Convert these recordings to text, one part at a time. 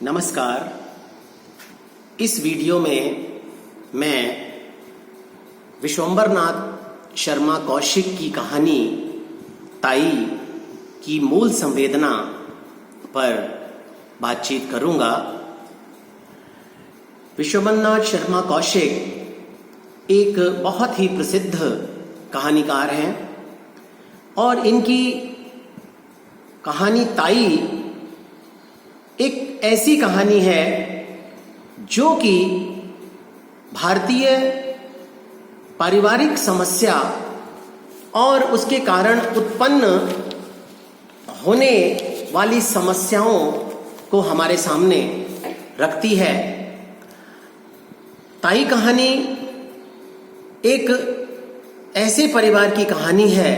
नमस्कार। इस वीडियो में मैं विश्वंभरनाथ शर्मा कौशिक की कहानी ताई की मूल संवेदना पर बातचीत करूंगा। विश्वंभरनाथ शर्मा कौशिक एक बहुत ही प्रसिद्ध कहानीकार हैं और इनकी कहानी ताई एक ऐसी कहानी है जो कि भारतीय पारिवारिक समस्या और उसके कारण उत्पन्न होने वाली समस्याओं को हमारे सामने रखती है। ताई कहानी एक ऐसे परिवार की कहानी है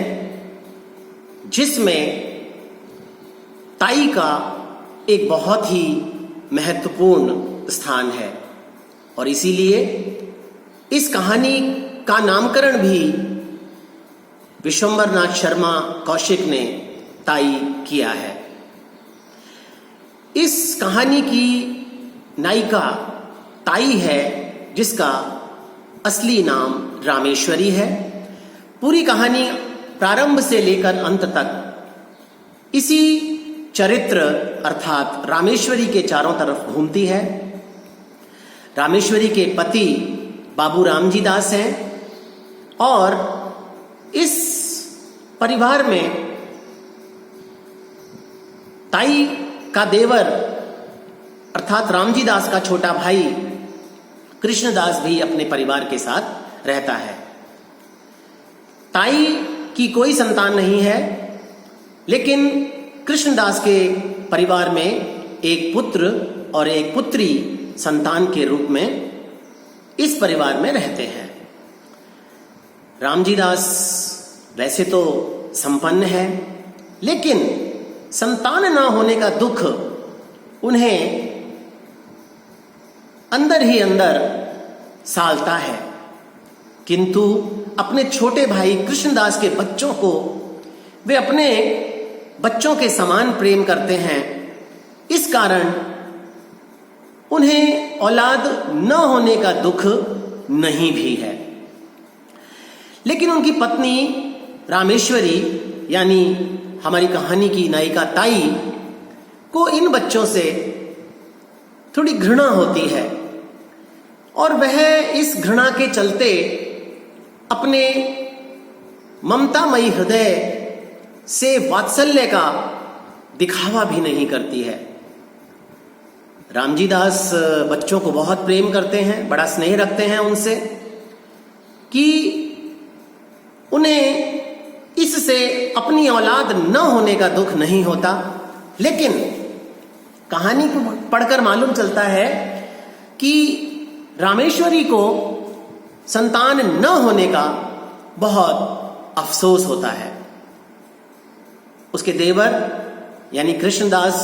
जिसमें ताई का एक बहुत ही महत्वपूर्ण स्थान है और इसीलिए इस कहानी का नामकरण भी विश्वंभरनाथ शर्मा कौशिक ने ताई किया है। इस कहानी की नायिका ताई है जिसका असली नाम रामेश्वरी है। पूरी कहानी प्रारंभ से लेकर अंत तक इसी चरित्र अर्थात रामेश्वरी के चारों तरफ घूमती है। रामेश्वरी के पति बाबू रामजी दास हैं और इस परिवार में ताई का देवर अर्थात रामजी दास का छोटा भाई कृष्णदास भी अपने परिवार के साथ रहता है। ताई की कोई संतान नहीं है, लेकिन कृष्णदास के परिवार में एक पुत्र और एक पुत्री संतान के रूप में इस परिवार में रहते हैं। रामजी दास वैसे तो संपन्न है, लेकिन संतान ना होने का दुख उन्हें अंदर ही अंदर सालता है, किंतु अपने छोटे भाई कृष्णदास के बच्चों को वे अपने बच्चों के समान प्रेम करते हैं। इस कारण उन्हें औलाद न होने का दुख नहीं भी है। लेकिन उनकी पत्नी रामेश्वरी यानी हमारी कहानी की नायिका ताई को इन बच्चों से थोड़ी घृणा होती है और वह इस घृणा के चलते अपने ममतामयी हृदय से वात्सल्य का दिखावा भी नहीं करती है। रामजी दास बच्चों को बहुत प्रेम करते हैं, बड़ा स्नेह रखते हैं उनसे कि उन्हें इससे अपनी औलाद न होने का दुख नहीं होता। लेकिन कहानी को पढ़कर मालूम चलता है कि रामेश्वरी को संतान न होने का बहुत अफसोस होता है। उसके देवर यानी कृष्णदास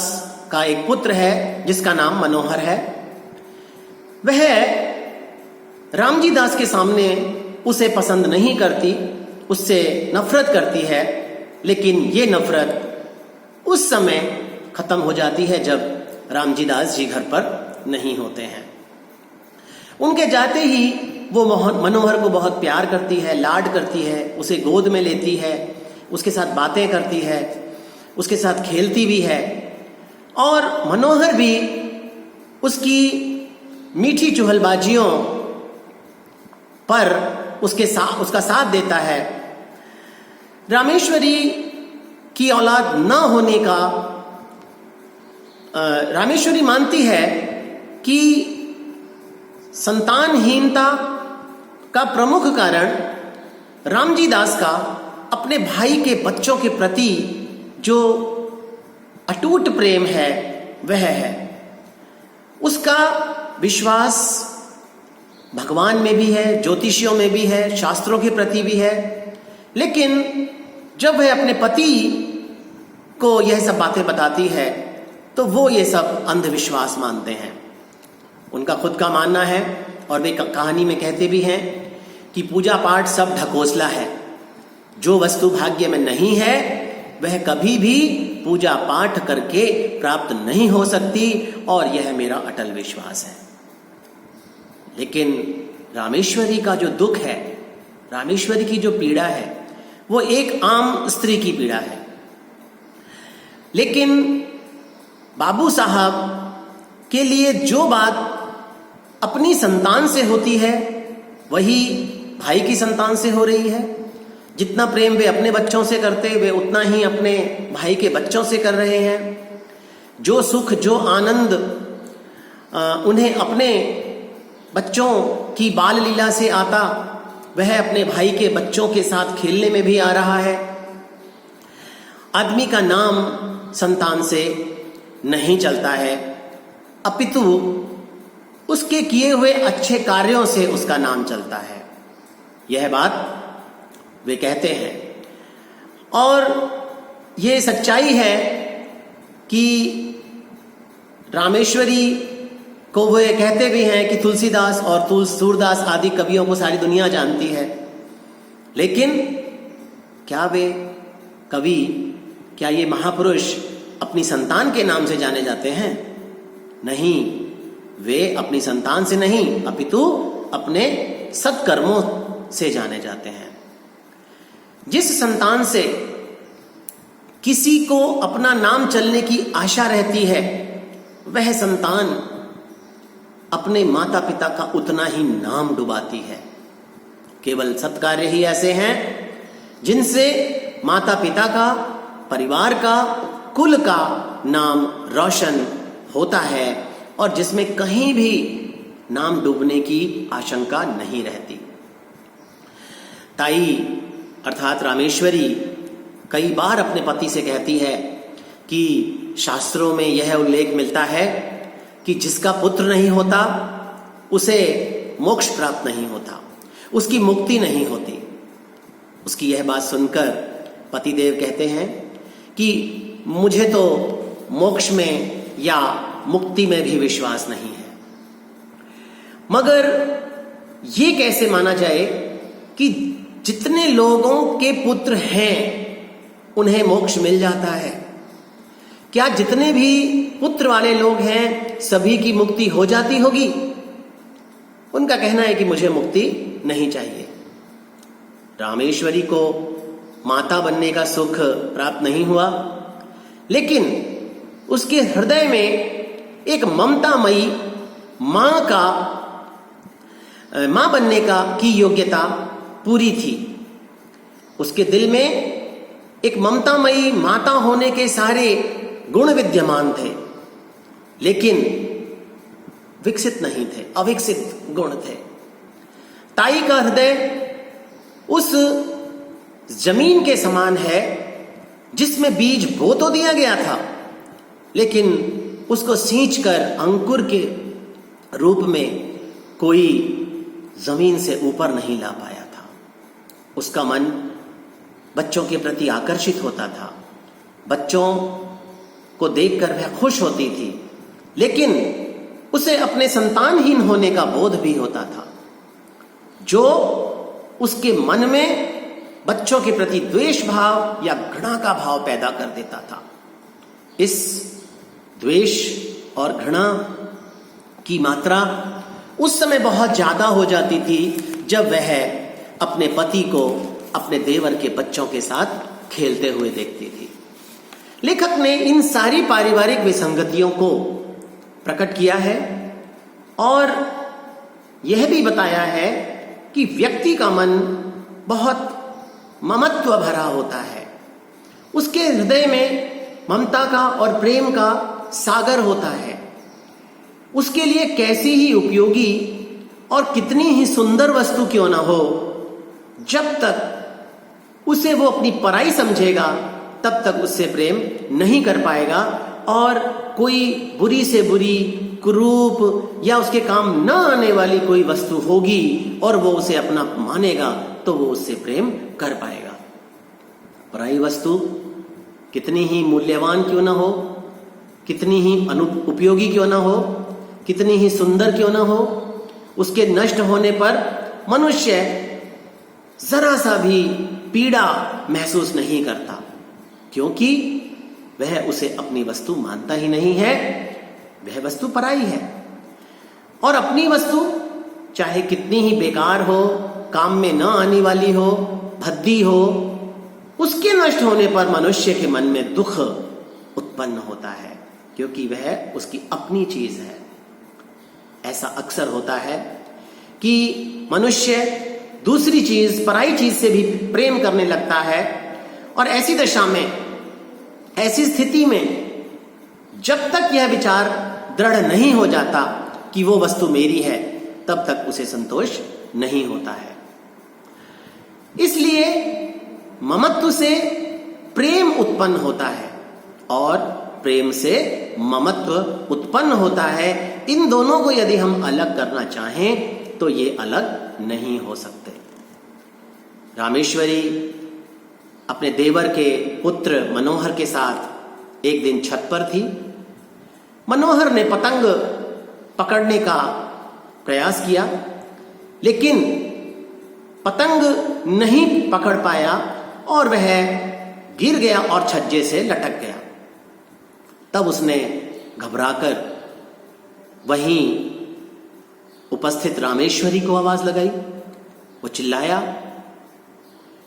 का एक पुत्र है जिसका नाम मनोहर है। वह रामजी दास के सामने उसे पसंद नहीं करती, उससे नफरत करती है, लेकिन ये नफरत उस समय खत्म हो जाती है जब रामजी दास जी घर पर नहीं होते हैं। उनके जाते ही वो मनोहर को बहुत प्यार करती है, लाड करती है, उसे गोद में लेती है, उसके साथ बातें करती है, उसके साथ खेलती भी है और मनोहर भी उसकी मीठी चुहलबाजियों पर उसका साथ देता है। रामेश्वरी की औलाद न होने का रामेश्वरी मानती है कि संतानहीनता का प्रमुख कारण रामजी दास का अपने भाई के बच्चों के प्रति जो अटूट प्रेम है वह है। उसका विश्वास भगवान में भी है, ज्योतिषियों में भी है, शास्त्रों के प्रति भी है, लेकिन जब वह अपने पति को यह सब बातें बताती है तो वो ये सब अंधविश्वास मानते हैं। उनका खुद का मानना है और वे कहानी में कहते भी हैं कि पूजा पाठ सब ढकोसला है, जो वस्तु भाग्य में नहीं है वह कभी भी पूजा पाठ करके प्राप्त नहीं हो सकती, और यह मेरा अटल विश्वास है। लेकिन रामेश्वरी का जो दुख है, रामेश्वरी की जो पीड़ा है, वो एक आम स्त्री की पीड़ा है। लेकिन बाबू साहब के लिए जो बात अपनी संतान से होती है, वही भाई की संतान से हो रही है। जितना प्रेम वे अपने बच्चों से करते, वे उतना ही अपने भाई के बच्चों से कर रहे हैं। जो सुख, जो आनंद उन्हें अपने बच्चों की बाल लीला से आता, वह अपने भाई के बच्चों के साथ खेलने में भी आ रहा है। आदमी का नाम संतान से नहीं चलता है, अपितु उसके किए हुए अच्छे कार्यों से उसका नाम चलता है। यह बात वे कहते हैं, और ये सच्चाई है कि रामेश्वरी को वे कहते भी हैं कि तुलसीदास और सूरदास आदि कवियों को सारी दुनिया जानती है। लेकिन क्या वे कवि, क्या ये महापुरुष अपनी संतान के नाम से जाने जाते हैं? नहीं, वे अपनी संतान से नहीं, अपितु अपने सत्कर्मों से जाने जाते हैं। जिस संतान से किसी को अपना नाम चलने की आशा रहती है, वह संतान अपने माता पिता का उतना ही नाम डुबाती है। केवल सत्कार्य ही ऐसे हैं जिनसे माता पिता का, परिवार का, कुल का नाम रोशन होता है, और जिसमें कहीं भी नाम डूबने की आशंका नहीं रहती। ताई अर्थात रामेश्वरी कई बार अपने पति से कहती है कि शास्त्रों में यह उल्लेख मिलता है कि जिसका पुत्र नहीं होता उसे मोक्ष प्राप्त नहीं होता, उसकी मुक्ति नहीं होती। उसकी यह बात सुनकर पतिदेव कहते हैं कि मुझे तो मोक्ष में या मुक्ति में भी विश्वास नहीं है। मगर ये कैसे माना जाए कि जितने लोगों के पुत्र हैं उन्हें मोक्ष मिल जाता है? क्या जितने भी पुत्र वाले लोग हैं सभी की मुक्ति हो जाती होगी? उनका कहना है कि मुझे मुक्ति नहीं चाहिए। रामेश्वरी को माता बनने का सुख प्राप्त नहीं हुआ, लेकिन उसके हृदय में एक ममतामयी मां बनने की योग्यता पूरी थी। उसके दिल में एक ममतामयी माता होने के सारे गुण विद्यमान थे, लेकिन विकसित नहीं थे, अविकसित गुण थे। ताई का हृदय उस जमीन के समान है जिसमें बीज बो तो दिया गया था, लेकिन उसको सींचकर अंकुर के रूप में कोई जमीन से ऊपर नहीं ला पाया था। उसका मन बच्चों के प्रति आकर्षित होता था, बच्चों को देखकर वह खुश होती थी, लेकिन उसे अपने संतानहीन होने का बोध भी होता था, जो उसके मन में बच्चों के प्रति द्वेष भाव या घृणा का भाव पैदा कर देता था। इस द्वेष और घृणा की मात्रा उस समय बहुत ज्यादा हो जाती थी जब वह अपने पति को अपने देवर के बच्चों के साथ खेलते हुए देखती थी। लेखक ने इन सारी पारिवारिक विसंगतियों को प्रकट किया है और यह भी बताया है कि व्यक्ति का मन बहुत ममत्व भरा होता है। उसके हृदय में ममता का और प्रेम का सागर होता है। उसके लिए कैसी ही उपयोगी और कितनी ही सुंदर वस्तु क्यों ना हो, जब तक उसे वो अपनी पराई समझेगा तब तक उससे प्रेम नहीं कर पाएगा, और कोई बुरी से बुरी, कुरूप या उसके काम न आने वाली कोई वस्तु होगी और वो उसे अपना मानेगा तो वो उससे प्रेम कर पाएगा। पराई वस्तु कितनी ही मूल्यवान क्यों ना हो, कितनी ही उपयोगी क्यों ना हो, कितनी ही सुंदर क्यों ना हो, उसके नष्ट होने पर मनुष्य जरा सा भी पीड़ा महसूस नहीं करता, क्योंकि वह उसे अपनी वस्तु मानता ही नहीं है, वह वस्तु पराई है। और अपनी वस्तु चाहे कितनी ही बेकार हो, काम में न आने वाली हो, भद्दी हो, उसके नष्ट होने पर मनुष्य के मन में दुख उत्पन्न होता है, क्योंकि वह उसकी अपनी चीज है। ऐसा अक्सर होता है कि मनुष्य दूसरी चीज, पराई चीज से भी प्रेम करने लगता है, और ऐसी दशा में, ऐसी स्थिति में जब तक यह विचार दृढ़ नहीं हो जाता कि वो वस्तु मेरी है, तब तक उसे संतोष नहीं होता है। इसलिए ममत्व से प्रेम उत्पन्न होता है और प्रेम से ममत्व उत्पन्न होता है। इन दोनों को यदि हम अलग करना चाहें तो ये अलग नहीं हो सकते। रामेश्वरी अपने देवर के पुत्र मनोहर के साथ एक दिन छत पर थी। मनोहर ने पतंग पकड़ने का प्रयास किया, लेकिन पतंग नहीं पकड़ पाया और वह गिर गया और छज्जे से लटक गया। तब उसने घबराकर वहीं उपस्थित रामेश्वरी को आवाज लगाई। वो चिल्लाया,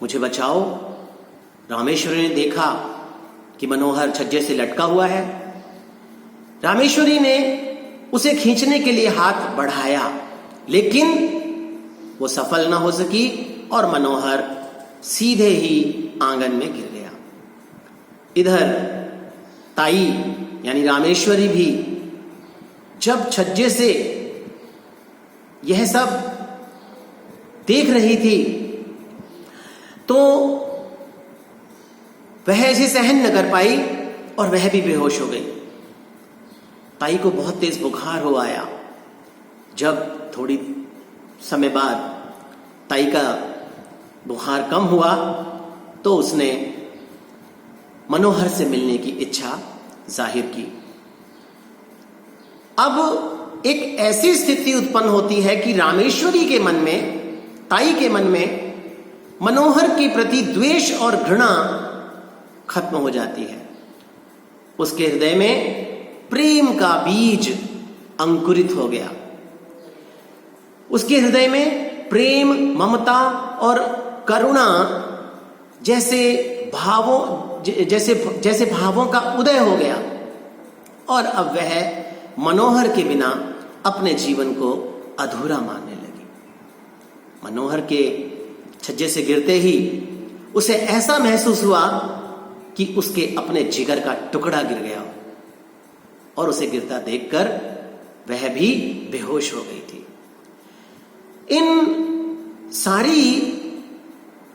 मुझे बचाओ। रामेश्वरी ने देखा कि मनोहर छज्जे से लटका हुआ है। रामेश्वरी ने उसे खींचने के लिए हाथ बढ़ाया, लेकिन वो सफल न हो सकी और मनोहर सीधे ही आंगन में गिर गया। इधर ताई यानी रामेश्वरी भी जब छज्जे से यह सब देख रही थी तो वह इसे सहन न कर पाई और वह भी बेहोश हो गई। ताई को बहुत तेज बुखार हो आया। जब थोड़ी समय बाद ताई का बुखार कम हुआ तो उसने मनोहर से मिलने की इच्छा जाहिर की। अब एक ऐसी स्थिति उत्पन्न होती है कि रामेश्वरी के मन में, ताई के मन में मनोहर के प्रति द्वेष और घृणा खत्म हो जाती है। उसके हृदय में प्रेम का बीज अंकुरित हो गया। उसके हृदय में प्रेम, ममता और करुणा जैसे भावों का उदय हो गया और अब वह मनोहर के बिना अपने जीवन को अधूरा मानने लगी। मनोहर के छज्जे से गिरते ही उसे ऐसा महसूस हुआ कि उसके अपने जिगर का टुकड़ा गिर गया और उसे गिरता देखकर वह भी बेहोश हो गई थी। इन सारी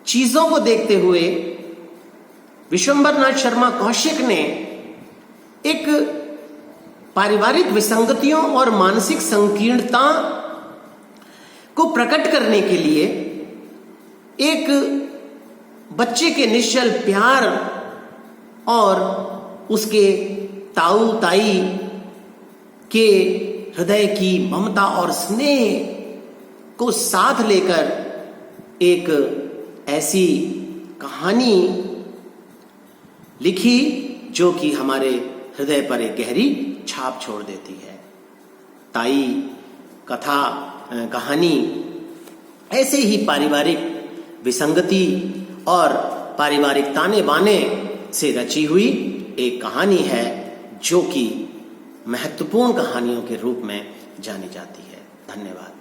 चीजों को देखते हुए विश्वंभरनाथ शर्मा कौशिक ने एक पारिवारिक विसंगतियों और मानसिक संकीर्णता को प्रकट करने के लिए एक बच्चे के निश्चल प्यार और उसके ताऊ ताई के हृदय की ममता और स्नेह को साथ लेकर एक ऐसी कहानी लिखी जो कि हमारे हृदय पर एक गहरी छाप छोड़ देती है। ताई कथा कहानी ऐसे ही पारिवारिक विसंगति और पारिवारिक ताने बाने से रची हुई एक कहानी है जो कि महत्वपूर्ण कहानियों के रूप में जानी जाती है। धन्यवाद।